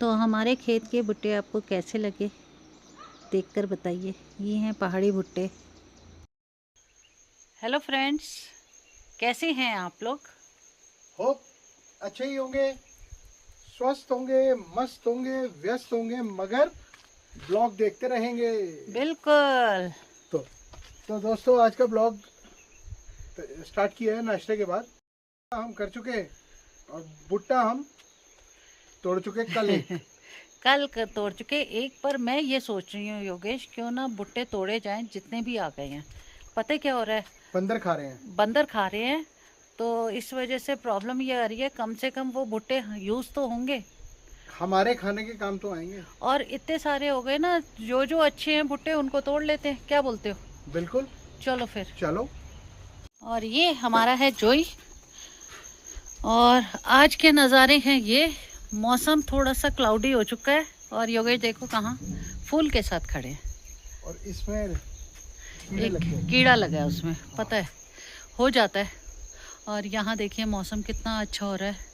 तो हमारे खेत के भुट्टे आपको कैसे लगे देखकर बताइए। ये हैं पहाड़ी भुट्टे। हेलो फ्रेंड्स, कैसे हैं आप लोग? होप अच्छे ही होंगे, स्वस्थ होंगे, मस्त होंगे, व्यस्त होंगे, मगर ब्लॉग देखते रहेंगे। बिल्कुल। तो तो दोस्तों, आज का ब्लॉग स्टार्ट किया है नाश्ते के बाद। हम कर चुके हैं और भुट्टा हम तोड़ चुके कल एक। तोड़ चुके एक, पर मैं ये सोच रही हूँ योगेश, क्यों ना भुट्टे तोड़े जाएं जितने भी आ गए हैं। पता है क्या हो रहा है? बंदर खा रहे हैं। बंदर खा रहे हैं, तो इस वजह से प्रॉब्लम ये आ रही है। कम से कम वो भुट्टे यूज़ तो होंगे, हमारे खाने के काम तो आएंगे। और इतने सारे हो गए ना, जो जो अच्छे हैं भुट्टे उनको तोड़ लेते हैं। क्या बोलते हो? बिल्कुल, चलो फिर। चलो। और ये हमारा है जोई, और आज के नज़ारे हैं ये। मौसम थोड़ा सा क्लाउडी हो चुका है, और योगेश देखो कहाँ फूल के साथ खड़े हैं। और इसमें कीड़े एक लग गए। कीड़ा लगा है उसमें, पता है, हो जाता है। और यहाँ देखिए मौसम कितना अच्छा हो रहा है।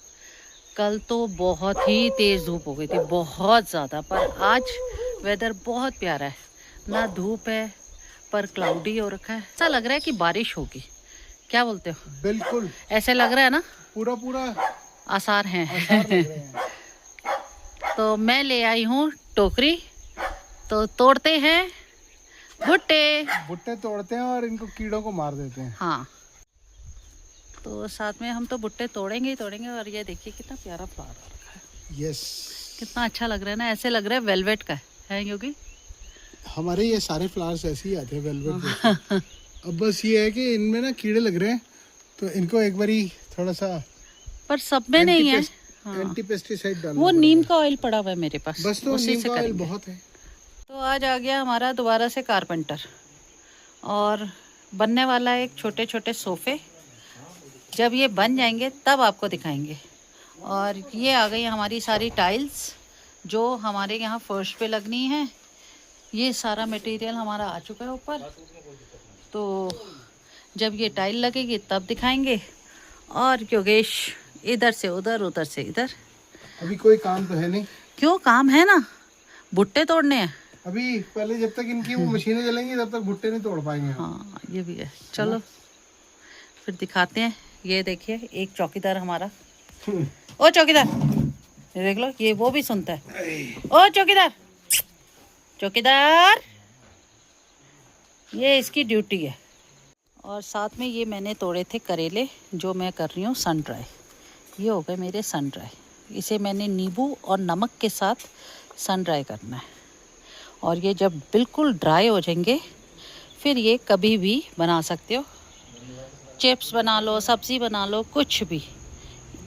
कल तो बहुत ही तेज़ धूप हो गई थी, बहुत ज़्यादा, पर आज वेदर बहुत प्यारा है। ना धूप है, पर क्लाउडी हो रखा है। ऐसा लग रहा है कि बारिश होगी। क्या बोलते हो? बिल्कुल, ऐसे लग रहा है ना, पूरा पूरा आसार हैं। आसार लग रहे हैं। तो मैं ले आई हूँ टोकरी, तो तोड़ते हैं भुट्टे। भुट्टे तोड़ते हैं और इनको कीड़ों को मार देते हैं। हाँ, तो साथ में हम तो भुट्टे तोड़ेंगे ही तोड़ेंगे। और ये देखिए कितना प्यारा फ्लावर हो रखा है। यस, कितना अच्छा लग रहा है ना, ऐसे लग रहा है वेलवेट का है योगी। हमारे ये सारे फ्लावर्स ऐसे ही आते हैं, वेलवेट जैसे। अब बस ये है कि इनमें ना कीड़े लग रहे हैं, तो इनको एक बारी थोड़ा सा पर सब में नहीं है। हाँ, एंटी पेस्टिसाइड डालना वो पड़ेगा। नीम का ऑयल पड़ा हुआ है मेरे पास, बस तो उसी नीम से का ऑयल करेंगे। बहुत है। तो आज आ गया हमारा दोबारा से कारपेंटर, और बनने वाला है एक छोटे छोटे सोफ़े। जब ये बन जाएंगे तब आपको दिखाएंगे। और ये आ गई हमारी सारी टाइल्स जो हमारे यहाँ फर्श पे लगनी है। ये सारा मटेरियल हमारा आ चुका है ऊपर, तो जब ये टाइल लगेगी तब दिखाएंगे। और योगेश इधर से उधर, उधर से इधर। अभी कोई काम तो है नहीं। क्यों, काम है ना, भुट्टे तोड़ने हैं। अभी पहले जब तक इनकी वो मशीनें चलेंगी तब तक भुट्टे नहीं तोड़ पाएंगे हम। हाँ, ये भी है। चलो फिर दिखाते हैं। ये देखिए एक चौकीदार हमारा। ओ चौकीदार, ये देख लो, ये वो भी सुनता है। ओ चौकीदार, चौकीदार, ये इसकी ड्यूटी है। और साथ में ये मैंने तोड़े थे करेले, जो मैं कर रही हूँ सन ड्राई। ये हो गए मेरे सन ड्राई। इसे मैंने नींबू और नमक के साथ सन ड्राई करना है। और ये जब बिल्कुल ड्राई हो जाएंगे, फिर ये कभी भी बना सकते हो। चिप्स बना लो, सब्ज़ी बना लो, कुछ भी।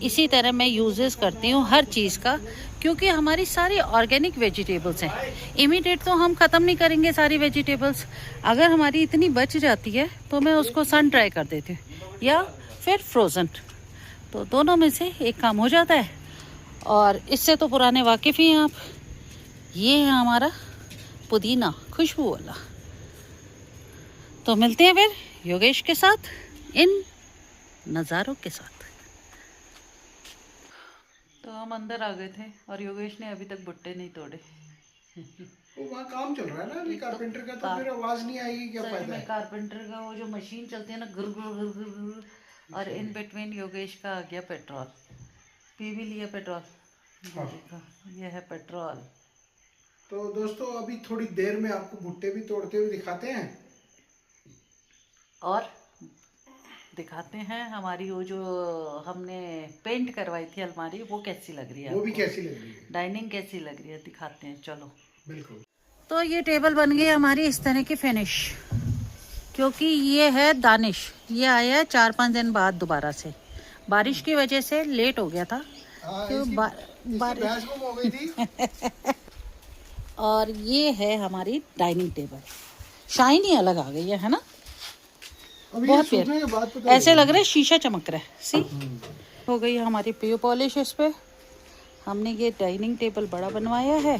इसी तरह मैं यूजेस करती हूँ हर चीज़ का, क्योंकि हमारी सारी ऑर्गेनिक वेजिटेबल्स हैं। इमीडिएट तो हम ख़त्म नहीं करेंगे सारी वेजिटेबल्स। अगर हमारी इतनी बच जाती है तो मैं उसको सन ड्राई कर देती हूँ, या फिर फ्रोज़न। तो दोनों में से एक काम हो जाता है। और इससे तो पुराने वाकिफ़ ही हैं आप। ये है हमारा पुदीना, खुशबू वाला। तो मिलते हैं फिर योगेश के साथ इन नज़ारों के साथ। तो हम अंदर आ गए थे, और योगेश ने अभी तक भुट्टे नहीं तोड़े। वो वहाँ काम चल रहा है ना अभी कारपेंटर का, तो फिर आवाज नहीं आएगी, क्या फायदा है। कारपेंटर का वो जो मशीन चलती है ना, गुर गुर गुर गुर गुर। और इन बिटवीन योगेश का आ गया पेट्रोल। पी भी लिया पेट्रोल। हाँ। देखो, ये है पेट्रोल। तो दोस्तों, अभी थोड़ी देर में आपको भुट्टे भी तोड़ते हुए दिखाते हैं, और दिखाते हैं हमारी वो जो हमने पेंट करवाई थी अलमारी, वो कैसी लग रही है, वो भी कैसी लग रही है, डाइनिंग कैसी लग रही है, दिखाते हैं। चलो। बिल्कुल। तो ये टेबल बन गई हमारी इस तरह की फिनिश, क्योंकि ये है दानिश। ये आया 4-5 दिन बाद दोबारा से, बारिश की वजह से लेट हो गया था। तो बारिश हो गई थी। और ये है हमारी डाइनिंग टेबल। शाइन ही अलग आ गई है ना, बहुत प्यार। ऐसे लग रहा है शीशा चमक रहा है। सी हो गई हमारी पीओ पॉलिश इस पे। हमने ये डाइनिंग टेबल बड़ा बनवाया है।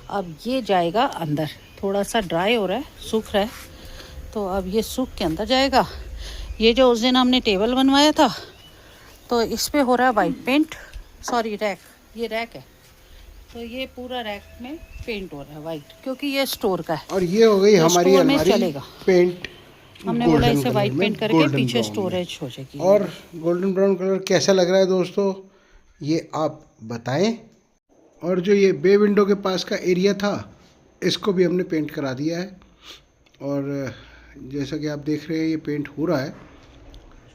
अब ये जाएगा अंदर, थोड़ा सा ड्राई हो रहा है, सूख रहा है, तो अब ये सूख के अंदर जाएगा। ये जो उस दिन हमने टेबल बनवाया था, तो इस पे हो रहा है वाइट पेंट। सॉरी, रैक, ये रैक है, तो ये पूरा रैक में पेंट हो रहा है वाइट, क्योंकि ये स्टोर का है। और ये हो गई तो हमारी स्टोर में अलमारी चलेगा। पेंट। हमने बोला गोल्डन इसे कलर वाइट में, पेंट करके गोल्डन पीछे ब्राउन में। स्टोरेज हो जाएगी। और गोल्डन ब्राउन कलर कैसा लग रहा है दोस्तों, ये आप बताएं। और जो ये बे विंडो के पास का एरिया था, इसको भी हमने पेंट करा दिया है। और जैसा कि आप देख रहे हैं, ये पेंट हो रहा है।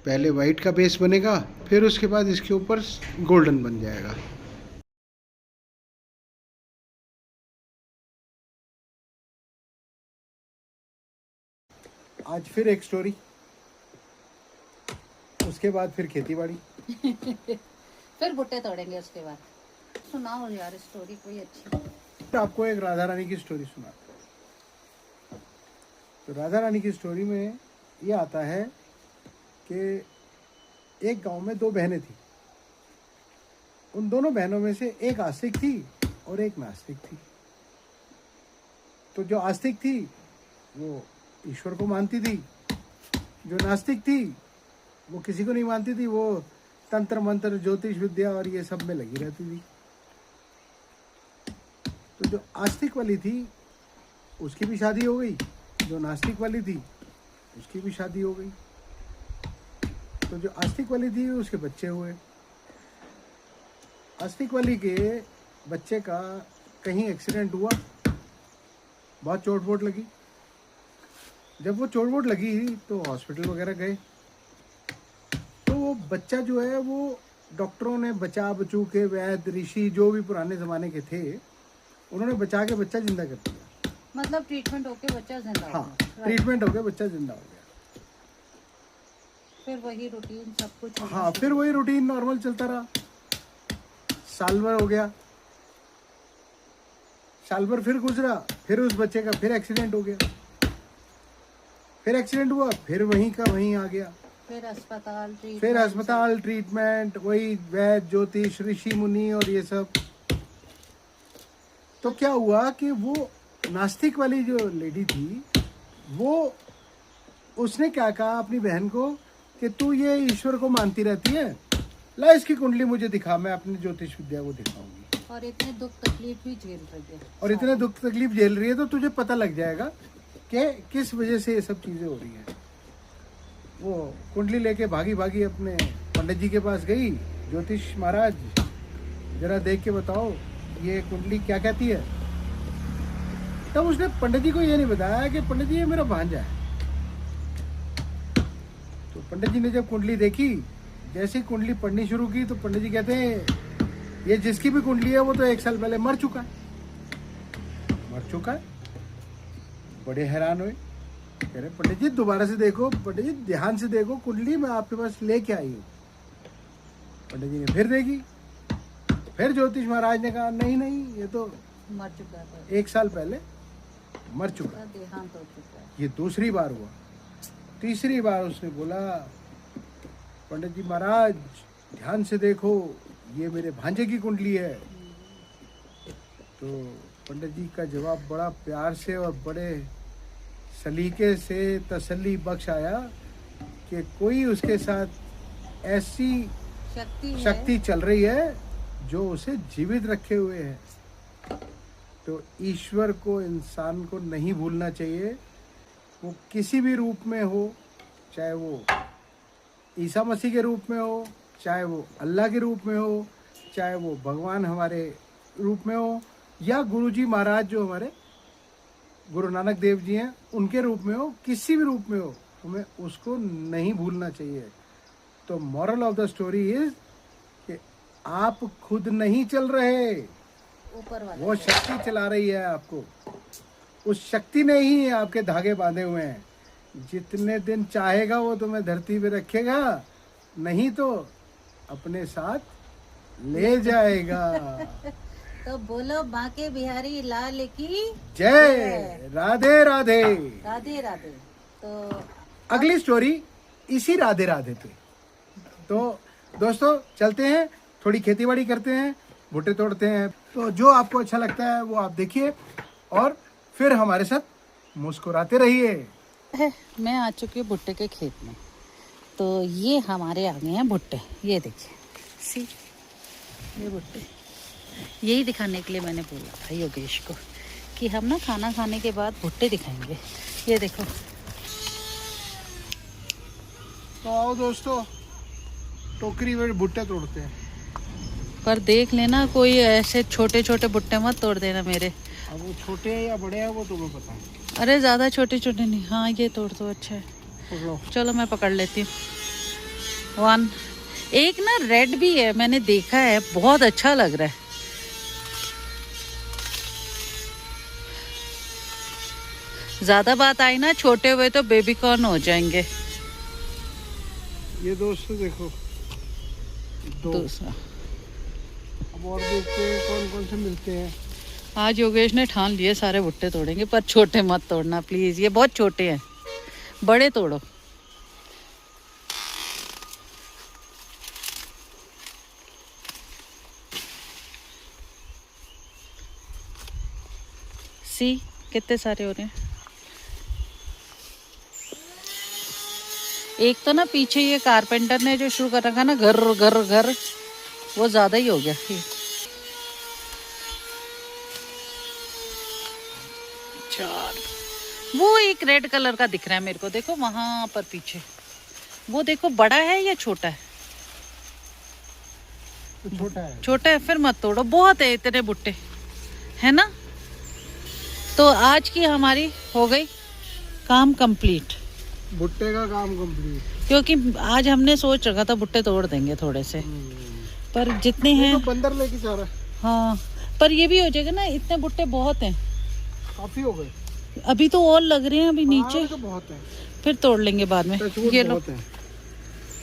पहले वाइट का बेस बनेगा, फिर उसके बाद इसके ऊपर गोल्डन बन जाएगा। आज फिर एक स्टोरी, उसके बाद फिर खेती बाड़ी। फिर भुट्टे तोड़ेंगे उसके बाद। सुनाओ यार स्टोरी कोई अच्छी। तो आपको एक राधा रानी की स्टोरी सुना। तो राधा रानी की स्टोरी में ये आता है कि एक गांव में दो बहनें थी। उन दोनों बहनों में से एक आस्तिक थी और एक नास्तिक थी। तो जो आस्तिक थी वो ईश्वर को मानती थी, जो नास्तिक थी वो किसी को नहीं मानती थी, वो तंत्र मंत्र ज्योतिष विद्या और ये सब में लगी रहती थी। तो जो आस्तिक वाली थी उसकी भी शादी हो गई, जो नास्तिक वाली थी उसकी भी शादी हो गई। तो जो आस्तिक वाली थी उसके बच्चे हुए। आस्तिक वाली के बच्चे का कहीं एक्सीडेंट हुआ, बहुत चोट वोट लगी। जब वो चोट वोट लगी तो हॉस्पिटल वगैरह गए। तो वो बच्चा जो है वो डॉक्टरों ने बचा बचू के, वैद्य ऋषि जो भी पुराने ज़माने के थे, उन्होंने बचा के बच्चा जिंदा कर दिया। मतलब ट्रीटमेंट होके बच्चा जिंदा हो गया। हाँ, ट्रीटमेंट हो गया, बच्चा जिंदा हो गया। फिर वही रूटीन सब कुछ होना हाँ, फिर वही रूटीन नॉर्मल चलता रहा। साल भर हो गया, साल भर फिर गुजरा, फिर उस बच्चे का फिर एक्सीडेंट हो गया। फिर एक्सीडेंट हुआ, फिर वहीं का वहीं आ गया। फिर अस्पताल ट्रीटमेंट, वही वैद्य ज्योतिष ऋषि मुनि और ये सब। तो क्या हुआ कि वो नास्तिक वाली जो लेडी थी, वो उसने क्या कहा अपनी बहन को कि तू ये ईश्वर को मानती रहती है, ला इसकी कुंडली मुझे दिखा, मैं अपनी ज्योतिष विद्या को दिखाऊंगी। और इतने दुख तकलीफ भी झेल रही है, और इतने दुख तकलीफ झेल रही है तो तुझे पता लग जाएगा कि किस वजह से ये सब चीजें हो रही हैं। वो कुंडली लेके भागी भागी अपने पंडित जी के पास गई। ज्योतिष महाराज, जरा देख के बताओ ये कुंडली क्या कहती है। तब उसने पंडित जी को ये नहीं बताया कि पंडित जी ये मेरा भांजा है। तो पंडित जी ने जब कुंडली देखी, जैसे ही कुंडली पढ़नी शुरू की, तो पंडित जी कहते हैं ये जिसकी भी कुंडली है वो तो 1 साल पहले मर चुका है। बड़े हैरान हुए, कह रहे पंडित जी दोबारा से देखो, पंडित जी ध्यान से देखो, कुंडली मैं आपके पास लेके आई हूँ। पंडित जी ने फिर देखी, फिर ज्योतिष महाराज ने कहा नहीं ये तो मर चुका है, 1 साल पहले मर चुका है। देहांत हो चुका है। ये दूसरी बार हुआ। तीसरी बार उसने बोला पंडित जी महाराज ध्यान से देखो, ये मेरे भांजे की कुंडली है। तो पंडित जी का जवाब बड़ा प्यार से और बड़े सलीके से तसल्ली बख्श आया कि कोई उसके साथ ऐसी शक्ति चल रही है जो उसे जीवित रखे हुए है। तो ईश्वर को, इंसान को नहीं भूलना चाहिए। वो किसी भी रूप में हो, चाहे वो ईसा मसीह के रूप में हो, चाहे वो अल्लाह के रूप में हो, चाहे वो भगवान हमारे रूप में हो, या गुरुजी महाराज जो हमारे गुरु नानक देव जी हैं उनके रूप में हो, किसी भी रूप में हो, हमें उसको नहीं भूलना चाहिए। तो moral of the story is कि आप खुद नहीं चल रहे, ऊपर वाला वो शक्ति चला रही है आपको। उस शक्ति ने ही आपके धागे बांधे हुए हैं। जितने दिन चाहेगा वो तुम्हें धरती पे रखेगा, नहीं तो अपने साथ ले जाएगा। तो बोलो बांके बिहारी लाल की जय। राधे राधे। राधे राधे। तो अगली स्टोरी इसी राधे राधे पे। तो दोस्तों चलते हैं, थोड़ी खेतीबाड़ी करते हैं, भुट्टे तोड़ते हैं। तो जो आपको अच्छा लगता है वो आप देखिए और फिर हमारे साथ मुस्कुराते रहिए। मैं आ चुकी हूँ भुट्टे के खेत में। तो ये हमारे आ गए हैं भुट्टे, ये देखिए सी, ये भुट्टे यही दिखाने के लिए मैंने बोला था योगेश को कि हम ना खाना खाने के बाद भुट्टे दिखाएंगे। ये देखो। तो आओ दोस्तों, टोकरी में भुट्टे तोड़ते हैं। पर देख लेना कोई ऐसे छोटे छोटे भुट्टे मत तोड़ देना मेरे। अब वो छोटे हैं या बड़े हैं वो तुम्हें पता है। अरे ज़्यादा छोटे छोटे नहीं। हाँ ये तोड़ दो, अच्छा है। पकड़ो। चलो चलो मैं पकड़ लेती हूँ। 1 एक ना रेड भी है, मैंने देखा है, बहुत अच्छा लग रहा है। ज़्यादा बात आई ना, छोटे हुए तो बेबी कॉर्न हो जाएंगे। ये दोस्तों देखो, 2। दूसरा अब और देखते हैं कौन कौन से मिलते हैं। आज योगेश ने ठान लिए सारे भुट्टे तोड़ेंगे, पर छोटे मत तोड़ना प्लीज़, ये बहुत छोटे हैं, बड़े तोड़ो। सी कितने सारे हो रहे हैं। एक तो ना पीछे ये कारपेंटर ने जो शुरू कर रखा ना, घर घर घर, वो ज्यादा ही हो गया। 4 वो एक रेड कलर का दिख रहा है मेरे को, देखो वहां पर पीछे, वो देखो बड़ा है या छोटा है? तो छोटा है। छोटा है, फिर मत तोड़ो, बहुत है इतने भुट्टे, है ना। तो आज की हमारी हो गई काम कंप्लीट, भुट्टे का काम कंप्लीट। क्योंकि आज हमने सोच रखा था भुट्टे तोड़ देंगे थोड़े से, पर जितने हैं। तो बंदर लेके जा रहा है। हाँ, पर ये भी हो जाएगा ना, इतने भुट्टे बहुत हैं, काफी हो गए। अभी तो और लग रहे हैं अभी नीचे, तो बहुत है, फिर तोड़ लेंगे बाद में। ये लो। बहुत है।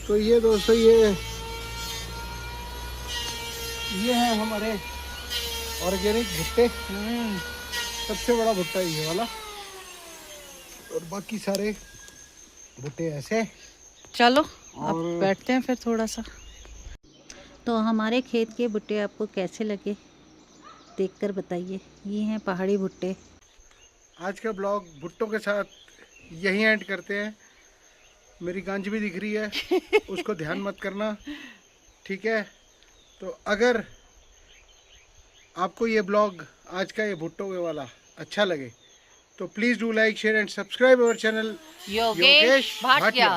तो ये दोस्तों ये है हमारे ऑर्गेनिक भुट्टे। सबसे बड़ा भुट्टा ये वाला, और बाकी सारे भुट्टे ऐसे। चलो अब बैठते हैं फिर थोड़ा सा। तो हमारे खेत के भुट्टे आपको कैसे लगे देखकर बताइए। ये हैं पहाड़ी भुट्टे। आज का ब्लॉग भुट्टों के साथ यही एंड करते हैं। मेरी गांज भी दिख रही है, उसको ध्यान मत करना, ठीक है। तो अगर आपको ये ब्लॉग आज का ये भुट्टो वाला अच्छा लगे तो please do like share and subscribe our channel Yogesh Bhatia.